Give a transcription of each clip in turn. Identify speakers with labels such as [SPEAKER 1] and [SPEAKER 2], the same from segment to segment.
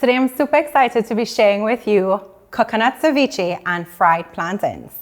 [SPEAKER 1] Today I'm super excited to be sharing with you coconut ceviche and fried plantains.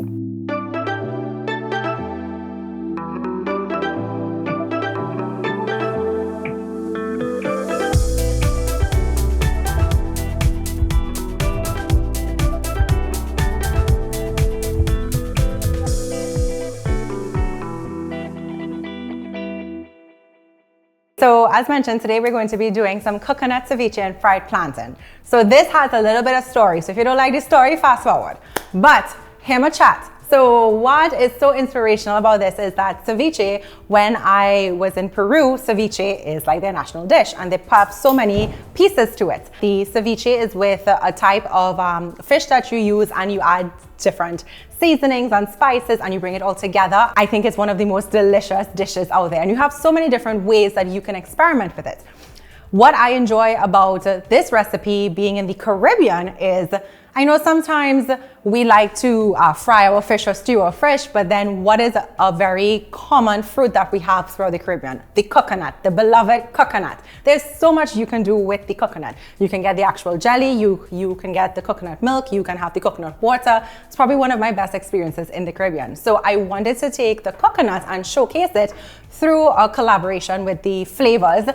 [SPEAKER 1] So as mentioned, today we're going to be doing some coconut ceviche and fried plantain. So this has a little bit of story. So if you don't like the story, fast forward. But hear my chat. So what is so inspirational about this is that ceviche, when I was in Peru, ceviche is like their national dish and they put so many pieces to it. The ceviche is with a type of fish that you use and you add different seasonings and spices and you bring it all together. I think it's one of the most delicious dishes out there and you have so many different ways that you can experiment with it. What I enjoy about this recipe being in the Caribbean is I know sometimes we like to fry our fish or stew our fish, but then what is a very common fruit that we have throughout the Caribbean? The coconut, the beloved coconut. There's so much you can do with the coconut. You can get the actual jelly, you can get the coconut milk, you can have the coconut water. It's probably one of my best experiences in the Caribbean. So I wanted to take the coconut and showcase it through a collaboration with the flavors,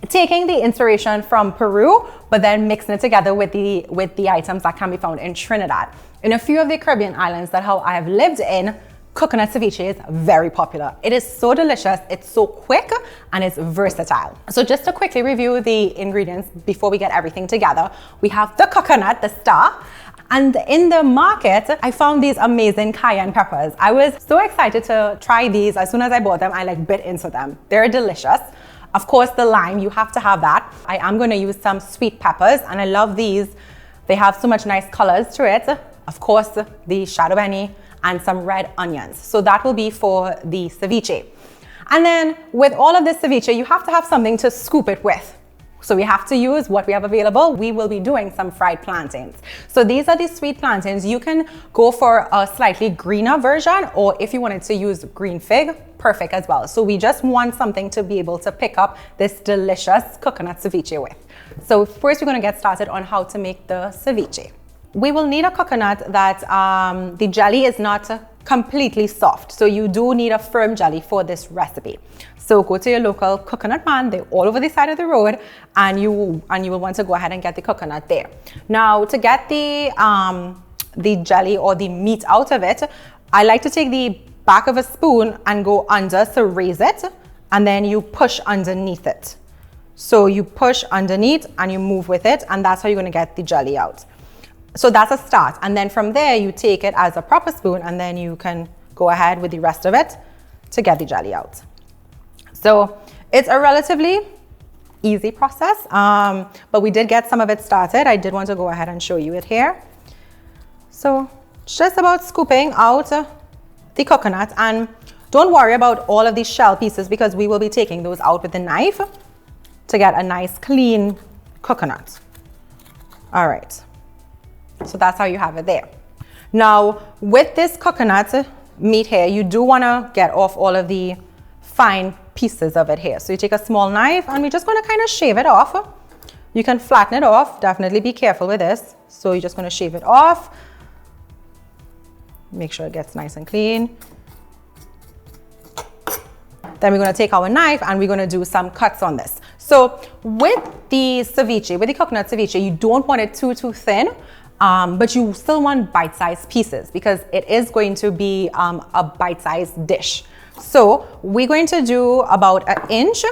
[SPEAKER 1] taking the inspiration from Peru, but then mixing it together with the items that can be found in Trinidad. In a few of the Caribbean islands that I have lived in, coconut ceviche is very popular. It is so delicious, it's so quick, and it's versatile. So just to quickly review the ingredients before we get everything together, we have the coconut, the star, and in the market, I found these amazing cayenne peppers. I was so excited to try these. As soon as I bought them, I bit into them. They're delicious. Of course, the lime, you have to have that. I am going to use some sweet peppers and I love these. They have so much nice colors to it. Of course, the shadow benny and some red onions. So that will be for the ceviche. And then with all of this ceviche, you have to have something to scoop it with. So we have to use what we have available. We will be doing some fried plantains. So these are the sweet plantains. You can go for a slightly greener version, or if you wanted to use green fig, perfect as well. So we just want something to be able to pick up this delicious coconut ceviche with. So first we're going to get started on how to make the ceviche. We will need a coconut that the jelly is not completely soft. So you do need a firm jelly for this recipe. So go to your local coconut man, they're all over the side of the road, and you will want to go ahead and get the coconut there. Now to get the jelly or the meat out of it, I like to take the back of a spoon and go under to raise it, and then you push underneath it. So you push underneath and you move with it, and that's how you're going to get the jelly out. So that's a start, and then from there you take it as a proper spoon and then you can go ahead with the rest of it to get the jelly out. So it's a relatively easy process, but we did get some of it started. I did want to go ahead and show you it here. So it's just about scooping out the coconut, and don't worry about all of these shell pieces because we will be taking those out with the knife to get a nice clean coconut. All right. So that's how you have it there. Now, with this coconut meat here, you do want to get off all of the fine pieces of it here. So you take a small knife and we're just going to kind of shave it off. You can flatten it off. Definitely be careful with this. So you're just going to shave it off. Make sure it gets nice and clean. Then we're going to take our knife and we're going to do some cuts on this. So with the ceviche, with the coconut ceviche, you don't want it too thin. But you still want bite-sized pieces because it is going to be a bite-sized dish. So we're going to do about an inch.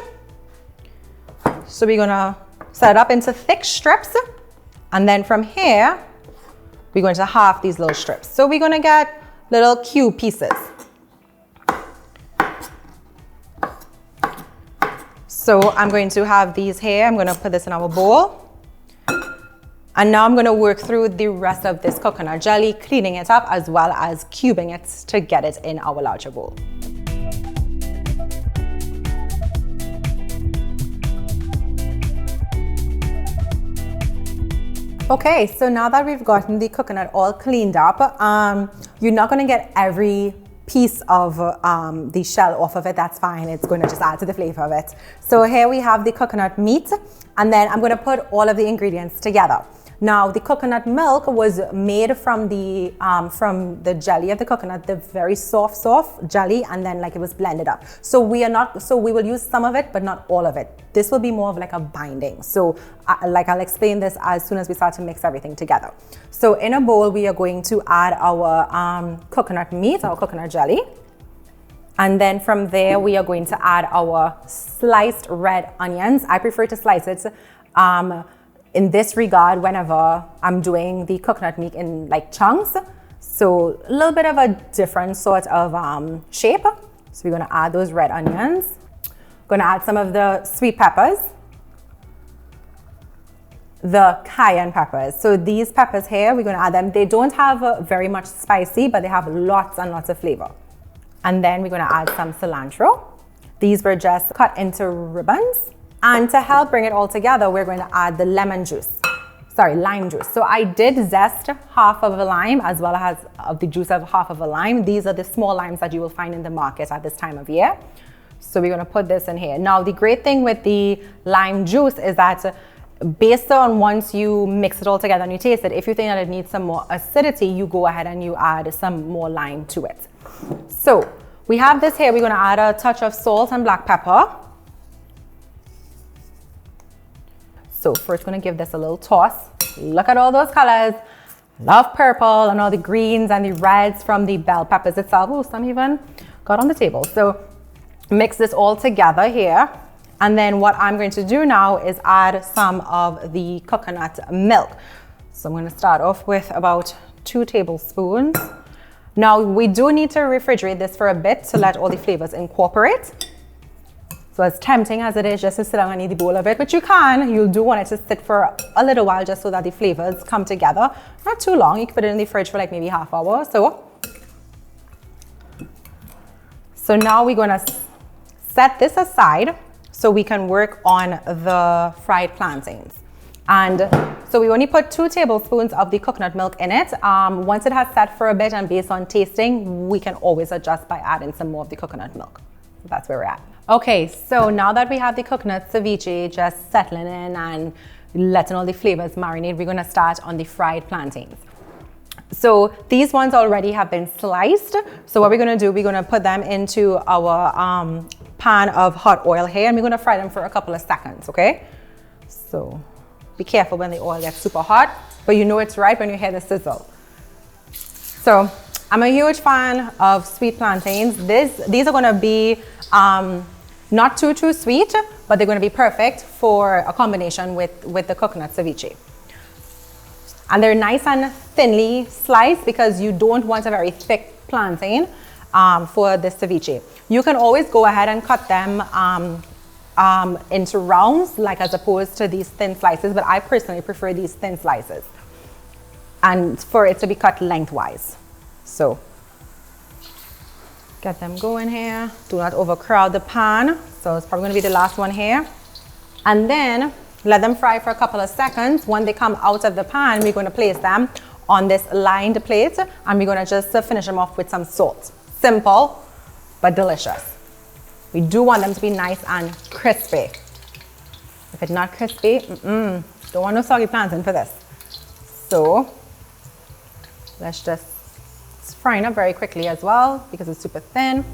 [SPEAKER 1] So we're gonna set it up into thick strips. And then from here, we're going to half these little strips. So we're gonna get little cube pieces. So I'm going to have these here. I'm gonna put this in our bowl. And now I'm going to work through the rest of this coconut jelly, cleaning it up as well as cubing it to get it in our larger bowl. Okay, so now that we've gotten the coconut all cleaned up, you're not going to get every piece of the shell off of it. That's fine. It's going to just add to the flavor of it. So here we have the coconut meat And then I'm going to put all of the ingredients together. Now, the coconut milk was made from the jelly of the coconut, the very soft jelly, and then like it was blended up. So we will use some of it, but not all of it. This will be more of like a binding. So I'll explain this as soon as we start to mix everything together. So in a bowl, we are going to add our coconut meat, our coconut jelly. And then from there, we are going to add our sliced red onions. I prefer to slice it in this regard whenever I'm doing the coconut meat in like chunks. So a little bit of a different sort of shape. So we're gonna add those red onions. Gonna add some of the sweet peppers, the cayenne peppers. So these peppers here, we're gonna add them. They don't have very much spicy, but they have lots and lots of flavor. And then we're gonna add some cilantro. These were just cut into ribbons. And to help bring it all together, we're going to add the lime juice. So I did zest half of a lime as well as the juice of half of a lime. These are the small limes that you will find in the market at this time of year. So we're going to put this in here. Now, the great thing with the lime juice is that based on once you mix it all together and you taste it, if you think that it needs some more acidity, you go ahead and you add some more lime to it. So we have this here. We're going to add a touch of salt and black pepper. So first, going to give this a little toss. Look at all those colors. Love purple and all the greens and the reds from the bell peppers itself. Oh, some even got on the table. So mix this all together here. And then what I'm going to do now is add some of the coconut milk. So I'm going to start off with about 2 tablespoons. Now we do need to refrigerate this for a bit to let all the flavors incorporate. So as tempting as it is just to sit down and eat the bowl of it, but you'll do want it to sit for a little while just so that the flavors come together. Not too long, you can put it in the fridge for like maybe half hour or so. So now we're gonna set this aside so we can work on the fried plantains. And so we only put 2 tablespoons of the coconut milk in it. Once it has set for a bit and based on tasting, we can always adjust by adding some more of the coconut milk. So that's where we're at. Okay, so now that we have the coconut ceviche just settling in and letting all the flavors marinate, we're gonna start on the fried plantains. So these ones already have been sliced. So what we're gonna do, we're gonna put them into our pan of hot oil here, and we're gonna fry them for a couple of seconds, okay? So be careful when the oil gets super hot, but you know it's right when you hear the sizzle. So I'm a huge fan of sweet plantains. These are gonna be not too sweet, but they're going to be perfect for a combination with the coconut ceviche. And they're nice and thinly sliced because you don't want a very thick plantain for this ceviche. You can always go ahead and cut them into rounds, like as opposed to these thin slices, but I personally prefer these thin slices and for it to be cut lengthwise. So get them going here. Do not overcrowd the pan. So it's probably going to be the last one here. And then let them fry for a couple of seconds. When they come out of the pan, we're going to place them on this lined plate and we're going to just finish them off with some salt. Simple, but delicious. We do want them to be nice and crispy. If it's not crispy, don't want no soggy plantain for this. So let's just frying up very quickly as well because it's super thin.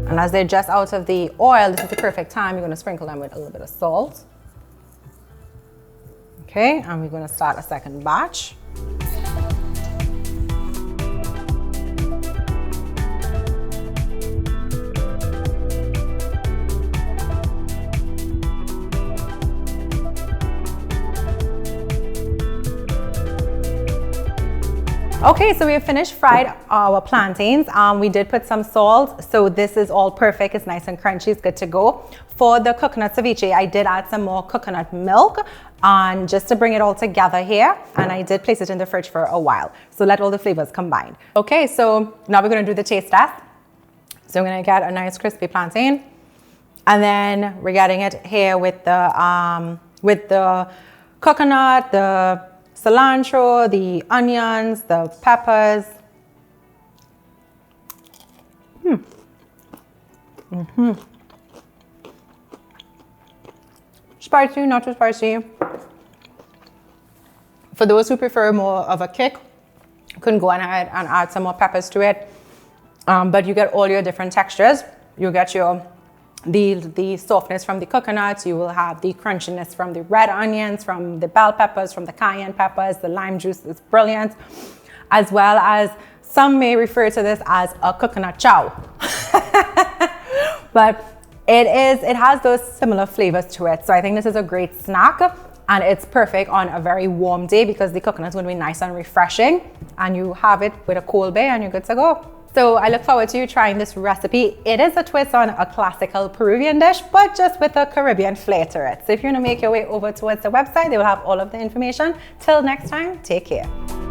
[SPEAKER 1] And as they're just out of the oil, this is the perfect time. You're going to sprinkle them with a little bit of salt. Okay, and we're going to start a second batch. Okay, so we have finished fried our plantains. We did put some salt, so this is all perfect. It's nice and crunchy, it's good to go. For the coconut ceviche, I did add some more coconut milk and just to bring it all together here. And I did place it in the fridge for a while. So let all the flavors combine. Okay, so now we're gonna do the taste test. So I'm gonna get a nice crispy plantain. And then we're getting it here with the coconut, the cilantro, the onions, the peppers. Spicy, not too spicy. For those who prefer more of a kick, you can go ahead and add some more peppers to it. But you get all your different textures. You get the softness from the coconuts. You will have the crunchiness from the red onions, from the bell peppers, from the cayenne peppers. The lime juice is brilliant, as well as some may refer to this as a coconut chow. But it has those similar flavors to it. So I think this is a great snack, and it's perfect on a very warm day because the coconut's going to be nice and refreshing, and you have it with a cold bay and you're good to go. So I look forward to you trying this recipe. It is a twist on a classical Peruvian dish, but just with a Caribbean flair to it. So if you're gonna make your way over towards the website, they will have all of the information. Till next time, take care.